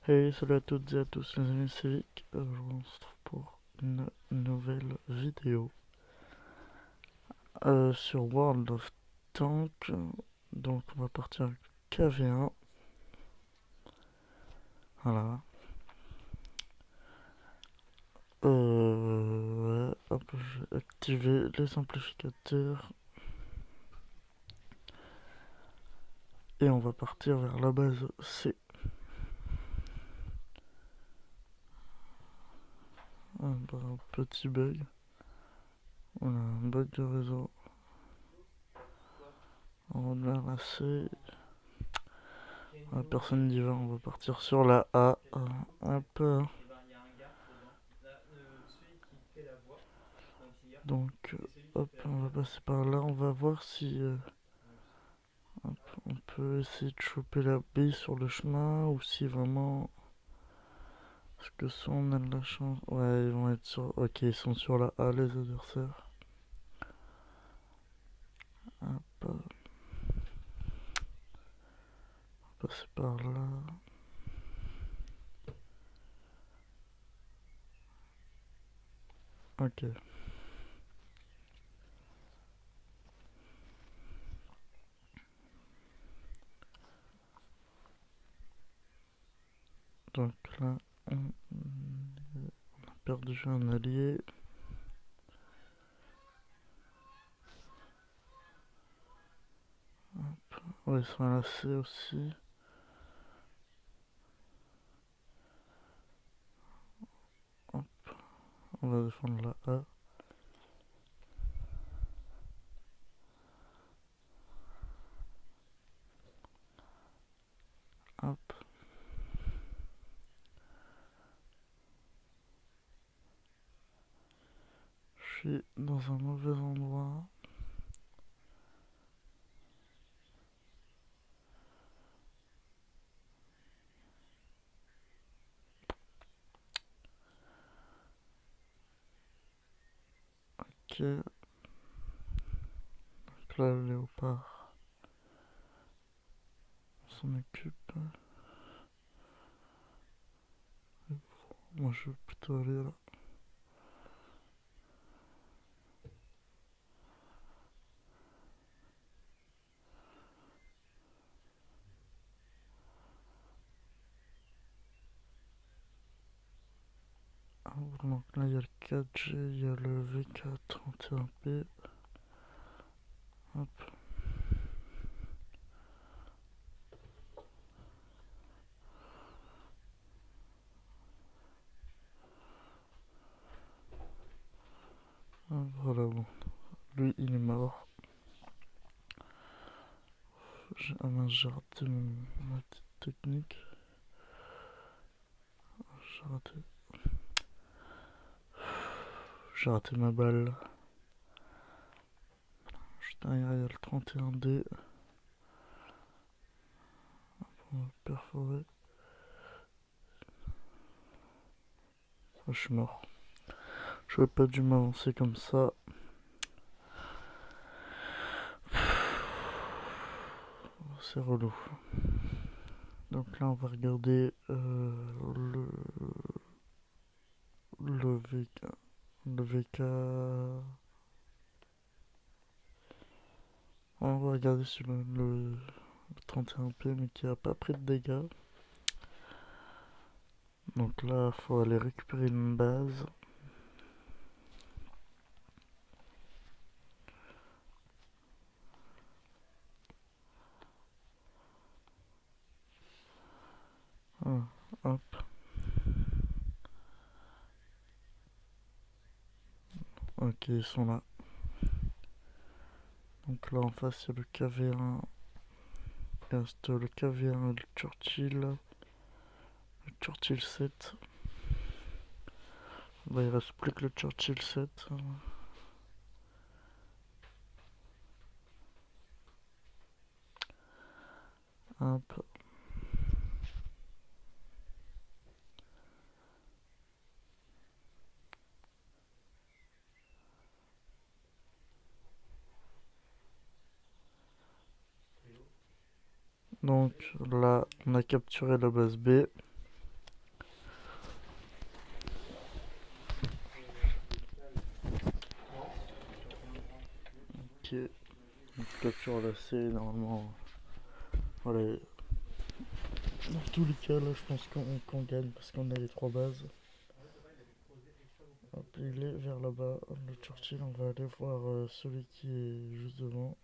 Hey, salut à toutes et à tous les amis civiques, je vous retrouve pour une nouvelle vidéo sur World of Tank. Donc on va partir avec KV1, voilà. Ouais, hop, je vais activer les amplificateurs et on va partir vers la base C. Un petit bug, on a un bug de réseau. On roule vers la C. Personne n'y va, on va partir sur la A. Un peu. Donc, hop, on va passer par là. On va voir si hop, on peut essayer de choper la B sur le chemin ou si vraiment. Parce que soit on a de la chance. Ouais, ils vont être sur. Ok, ils sont sur la A, les adversaires. Hop, on va passer par là. Ok. Donc là, on a perdu un allié. Hop. Ouais, ils sont à la C aussi. Hop. On va défendre la A. Hop. Je suis dans un mauvais endroit. Ok. Donc là, le léopard s'en occupe. Moi, je vais plutôt aller là. Donc là, il y a le 4G, il y a le VK31P. Hop. Hop, voilà, bon. Lui, il est mort. Ah mince, j'ai raté ma petite technique. J'ai raté. J'ai raté ma balle. Juste derrière, il y a le 31D. On va perforer. Oh, je suis mort. J'aurais pas dû m'avancer comme ça. C'est relou. Donc là, on va regarder le VK. Le VK. On va regarder sur le 31P, mais qui a pas pris de dégâts. Donc là, faut aller récupérer une base. Ah, hop. Ok, ils sont là. Donc là, en face, il y a le KV1. Il reste le KV1 et le Churchill. Le Churchill 7. Bah, il reste plus que le Churchill 7. Hop. Donc là, on a capturé la base B. Ok. Donc capture lacé, normalement. Voilà. Dans tous les cas, là, je pense qu'on gagne parce qu'on a les 3 bases. Hop, il est vers là-bas, le Churchill. On va aller voir celui qui est juste devant.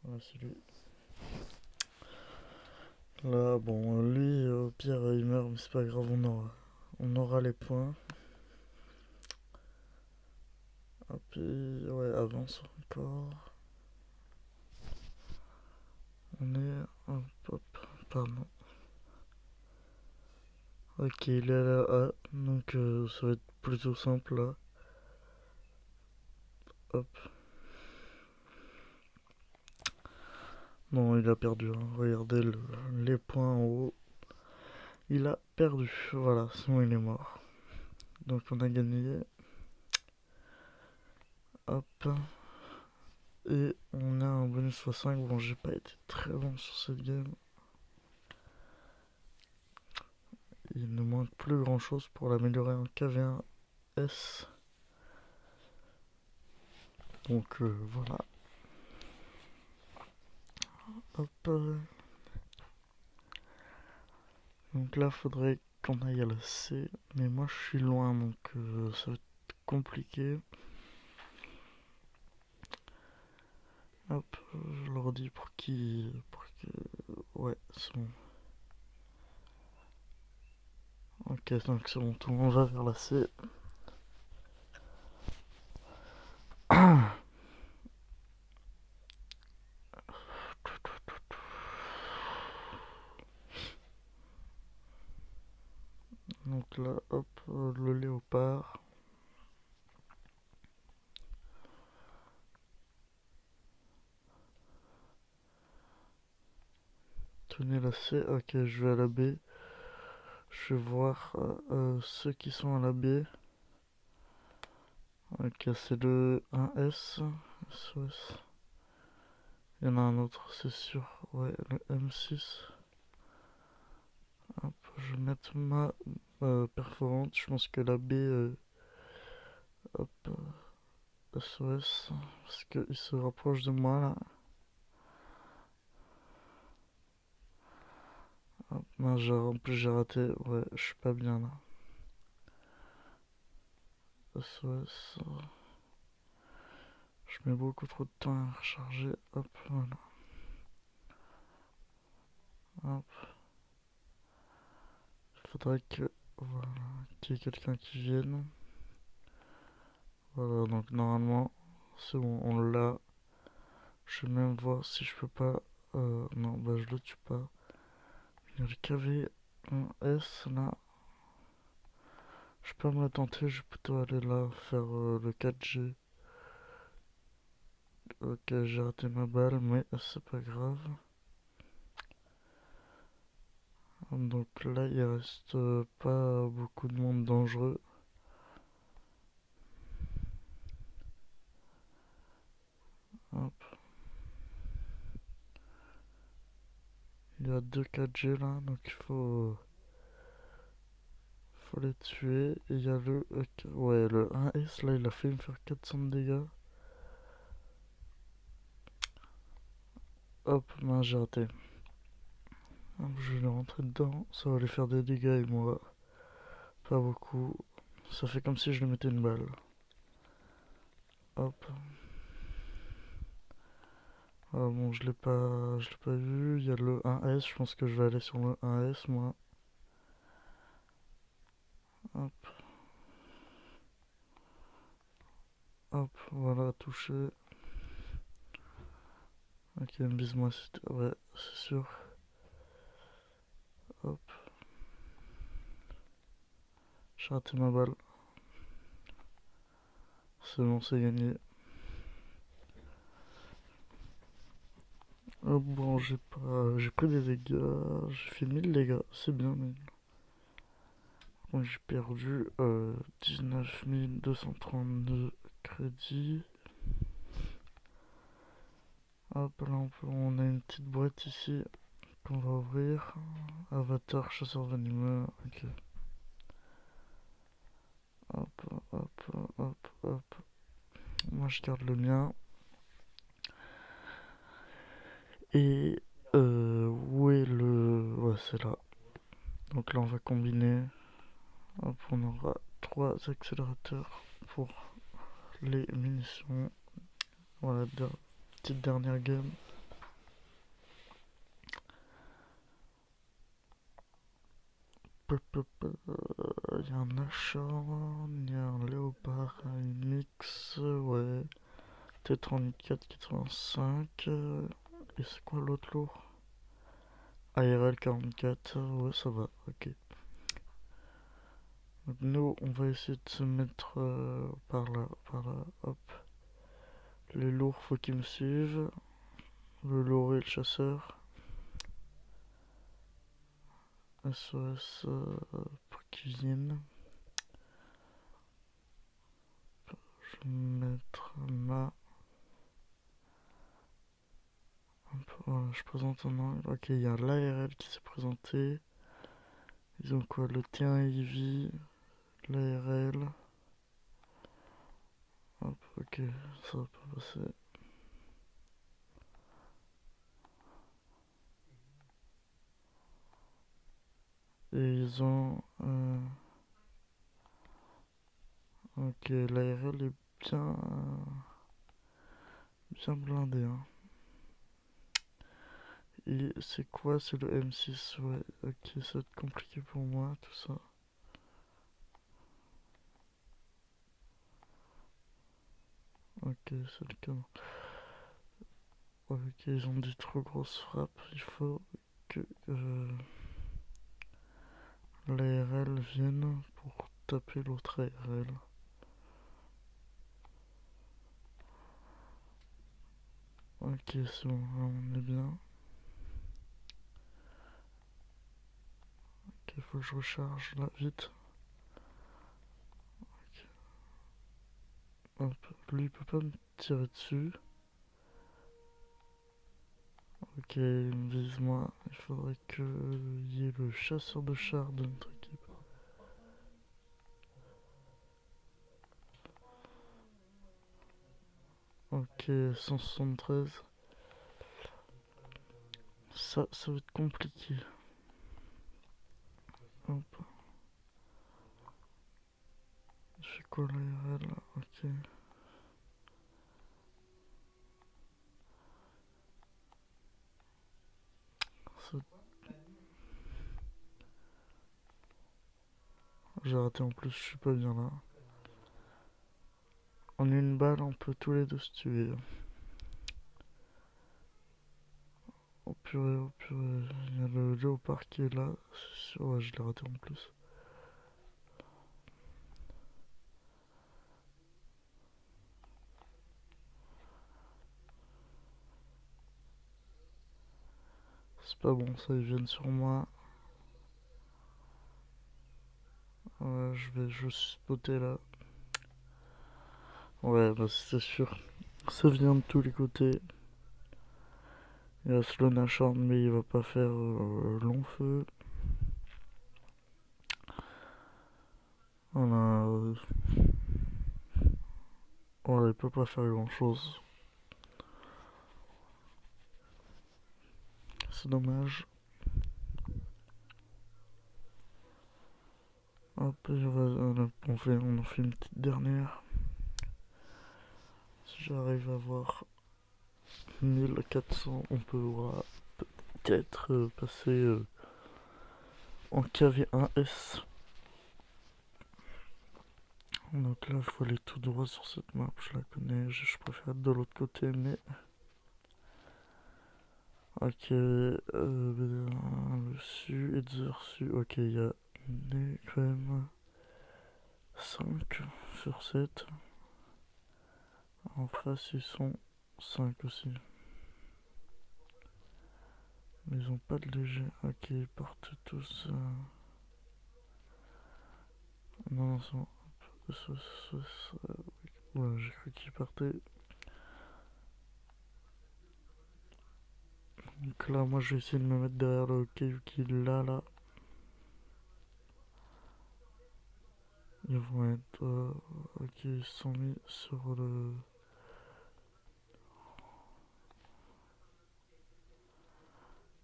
Voilà, c'est lui. Là, bon, lui, au pire, il meurt, mais c'est pas grave, on aura les points. Hop, puis, ouais, avance encore. On est. Hop, hop, pardon. Ok, il est à la A, donc ça va être plutôt simple là. Hop. Non, il a perdu, hein. Regardez les points en haut. Il a perdu, voilà, sinon il est mort. Donc on a gagné. Hop. Et on a un bonus x5. Bon, j'ai pas été très bon sur cette game. Il ne manque plus grand chose pour l'améliorer en KV1S. Donc voilà. Hop. Donc là, faudrait qu'on aille à la C. Mais moi, je suis loin, donc ça va être compliqué. Hop, je leur dis pour qui. Pour que. Ouais, c'est bon. Ok, donc c'est bon, tout le monde va vers la C. Donc là, hop, le léopard. Tenez la C, ok, je vais à la B. Je vais voir ceux qui sont à la B. Ok, c'est le 1S. SOS. Il y en a un autre, c'est sûr. Ouais, le M6. Hop, je vais mettre ma perforante. Je pense que la B, hop, SOS. Parce qu'il se rapproche de moi là. Hop, mince, en plus j'ai raté. Ouais, je suis pas bien là. SOS. Je mets beaucoup trop de temps à recharger. Hop, voilà. Hop. Il faudrait que. Voilà. Qu'il y ait quelqu'un qui vienne. Voilà, donc normalement, c'est bon, on l'a. Je vais même voir si je peux pas. Non, bah je le tue pas. Il y a le KV1S là. Je peux me la tenter, je vais plutôt aller là faire le 4G. Ok, j'ai raté ma balle, mais c'est pas grave. Donc là, il reste pas beaucoup de monde dangereux. Hop. Il y a deux 4G là, donc il faut les tuer. Et il y a le. Ouais, le 1S là, il a fait me faire 400 de dégâts. Hop, mince, j'ai raté. Hop, je vais rentrer dedans, ça va lui faire des dégâts et moi, pas beaucoup. Ça fait comme si je lui mettais une balle. Hop. Ah bon, je l'ai pas vu. Il y a le 1S, je pense que je vais aller sur le 1S moi. Hop, hop, voilà, touché. Ok, vise-moi, ouais, c'est sûr. Hop, j'ai raté ma balle. C'est bon, c'est gagné. Hop, bon, j'ai pris des dégâts. J'ai fait 1000 dégâts, c'est bien, mais. Donc j'ai perdu 19 232 crédits. Hop, là on a une petite boîte ici qu'on va ouvrir. Avatar, chasseur venimeux, ok. Hop, hop, hop, hop. Moi je garde le mien. Et où est le... Ouais, c'est là. Donc là, on va combiner. Hop, on aura 3 accélérateurs pour les munitions. Voilà, petite dernière game. Il y a un Acharn, il y a un Léopard, un Mix, ouais. T34 85. Et c'est quoi l'autre lourd? ARL 44, ouais, ça va, ok. Donc nous, on va essayer de se mettre par là, hop. Les lourds, faut qu'ils me suivent. Le lourd et le chasseur. SOS pour qu'ils viennent. Je vais me mettre là. Voilà, je présente un angle. Ok, il y a l'ARL qui s'est présenté. Ils ont quoi? Le T1 Eevee, l'ARL. Hop, ok, ça va pas passer. Et ils ont... ok, l'ARL est bien blindé. Hein. Et c'est quoi? C'est le M6, ouais. Ok, ça va être compliqué pour moi, tout ça. Ok, c'est le canon. Ouais, ok, ils ont des trop grosses frappes. Il faut que l'ARL vienne pour taper l'autre ARL. Ok, c'est bon, là on est bien. Ok, faut que je recharge là, vite. Hop, lui il peut pas me tirer dessus. Ok, il me vise moi. Il faudrait qu'il y ait le chasseur de chars de notre équipe. Ok, 173. Ça va être compliqué. Hop. Je fais quoi l'ARL là? Ok. J'ai raté en plus, je suis pas bien là. En une balle, on peut tous les deux se tuer. Oh purée, oh purée. Il y a le léopard qui est là. C'est sûr, ouais, je l'ai raté en plus. C'est pas bon, ça, ils viennent sur moi. Ouais, je vais juste spotter là. Ouais, bah c'est sûr. Ça vient de tous les côtés. Il y a Sloan Acharn, mais il va pas faire long feu. On a. Ouais, il peut pas faire grand chose. C'est dommage. Hop, on en fait une petite dernière. Si j'arrive à avoir 1400, on pourra peut-être passer en KV1S. Donc là, il faut aller tout droit sur cette map, je la connais, je préfère être de l'autre côté, mais... Ok, le su et des reçus, ok, il y a quand même 5 sur 7. En face, ils sont 5 aussi. Mais ils ont pas de léger. Ok, ils partent tous. Non, c'est bon. Ouais, j'ai cru qu'ils partaient. Donc là, moi, je vais essayer de me mettre derrière le Kayuki là. Ils vont être... ok, ils se sont mis sur le...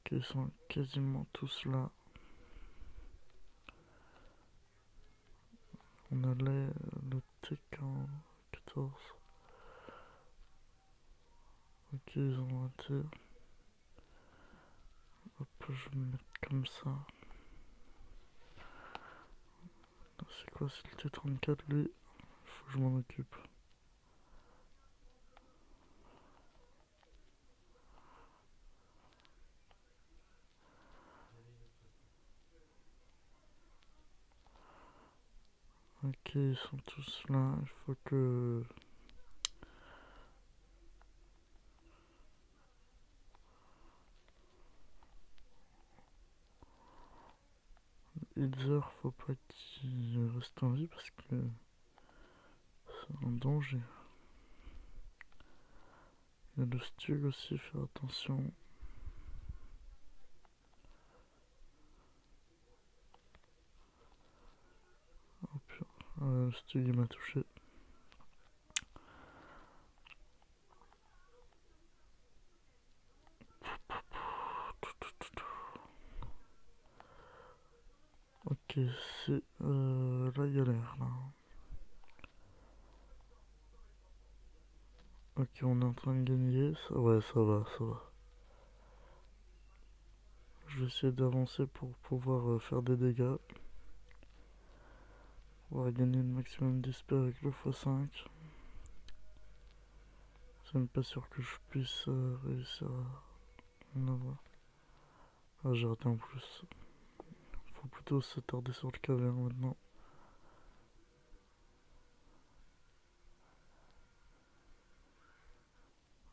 Ok, ils sont quasiment tous là. On allait le tech en 14. Ok, ils ont raté. Hop, je vais me mettre comme ça. C'est quoi, c'est le T34 lui? Faut que je m'en occupe. Ok, ils sont tous là. Il faut que... Hitzer, faut pas qu'il reste en vie parce que c'est un danger. Il y a le Stug aussi, faire attention. Oh purée, le Stug il m'a touché. Ok, c'est la galère là. Ok, on est en train de gagner. Ouais, ça va, ça va. Je vais essayer d'avancer pour pouvoir faire des dégâts. On va gagner le maximum d'XP avec le x5. C'est même pas sûr que je puisse réussir à en avoir. Ah, j'ai raté en plus. Faut plutôt s'attarder sur le caverne maintenant.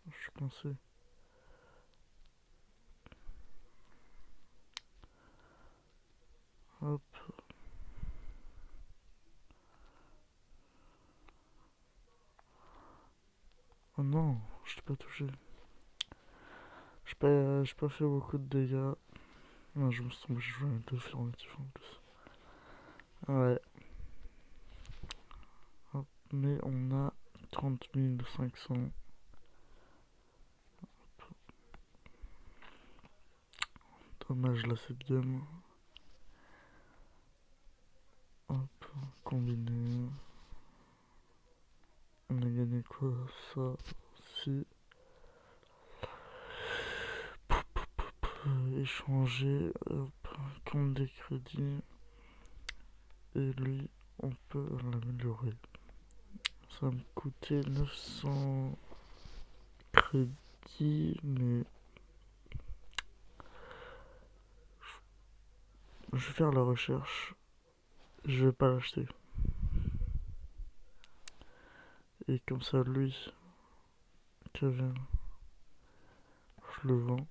Je suis coincé. Hop. Oh non, je t'ai pas touché. J'ai pas fait beaucoup de dégâts. Non, je me suis trompé, je jouais deux furnatifs en plus. Ouais. Hop. Mais on a 30 500. Dommage là cette game. Hop, combiné. On a gagné quoi? Ça, si. Échanger. Hop, compte des crédits. Et lui, on peut l'améliorer. Ça va me coûter 900 crédits, mais je vais faire la recherche. Je vais pas l'acheter. Et comme ça, lui, Kevin, je le vends.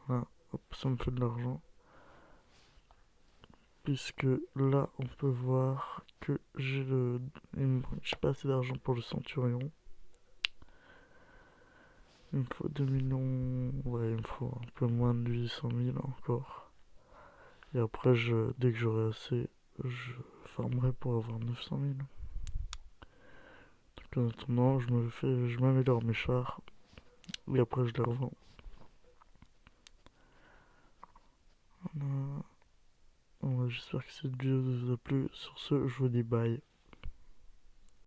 Voilà, hop, ça me fait de l'argent. Puisque là, on peut voir que j'ai pas assez d'argent pour le centurion. Il me faut 2 millions. Ouais, il me faut un peu moins de 800 000 encore. Et après, dès que j'aurai assez, je farmerai pour avoir 900 000. Donc en attendant, je m'améliore mes chars. Et après, je les revends. Voilà. Ouais, j'espère que cette vidéo vous a plu. Sur ce, je vous dis bye.